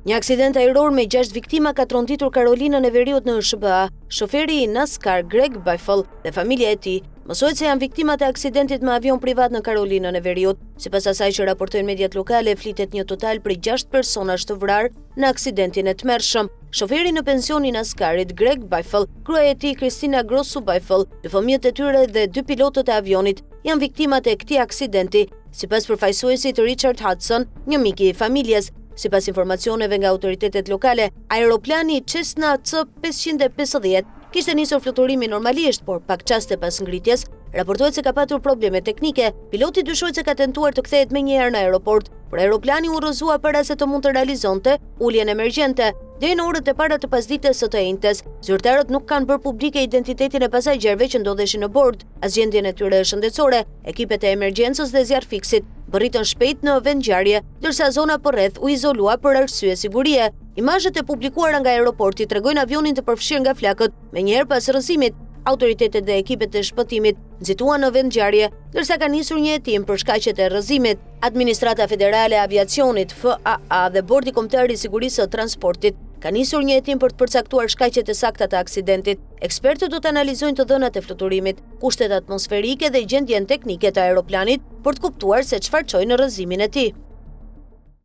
Një aksident ajror me 6 viktima ka tronditur Karolinën e Veriut në SBA. Shoferi i NASCAR Greg Biffle dhe familja e tij mësohet se janë viktimat e aksidentit me avion privat në Karolinën e Veriut. Sipas asaj që raportojnë mediat lokale, flitet një total prej 6 personash të vrarë në aksidentin e tmerrshëm. Shoferi në pension i NASCAR-it Greg Biffle, gruaja e tij Christina Grosso Biffle, dy fëmijët e tyre dhe 2 pilotët e avionit janë viktimat e këtij aksidenti, sipas përfaqësuesit Richard Hudson, një mik i familjes. Sipas informacioneve nga autoritetet lokale, aeroplani Cessna C550 kishte nisur fluturimi normalisht, por pak çaste pas ngritjes, raportohet se ka patur probleme teknike. Piloti dyshohet se ka tentuar të kthehet menjëherë në aeroport, por aeroplani u rrëzua para se të mund të realizonte uljen emergjente. Deri në orët e para të pasdites së të njëjtës, zyrtarët nuk kanë bërë publike identitetin e pasagjerëve që ndodheshin në bord. Asgjendjen e tyre shëndetësore, ekipet e emergjencës dhe zjarrfiksit bërritën shpejt në vend ngjarje, ndërsa zona përreth u izolua për arsye sigurie. Imazhet e publikuara nga aeroporti tregojnë avionin të përfshirë nga flakët menjëherë pas rrëzimit. Autoritetet dhe ekipet e shpëtimit nxituan në vend ngjarje, ndërsa ka nisur një hetim për shkaqet e rrëzimit. Administrata Federale e Aviacionit FAA dhe Bordi Kombëtar i Sigurisë së Transportit ka nisur një hetim për të përcaktuar shkaqet e sakta të aksidentit. Ekspertët do të analizojnë të dhënat e fluturimit, kushtet atmosferike dhe gjendjen teknike të aeroplanit për të kuptuar se çfarë çoi në rrëzimin e tij.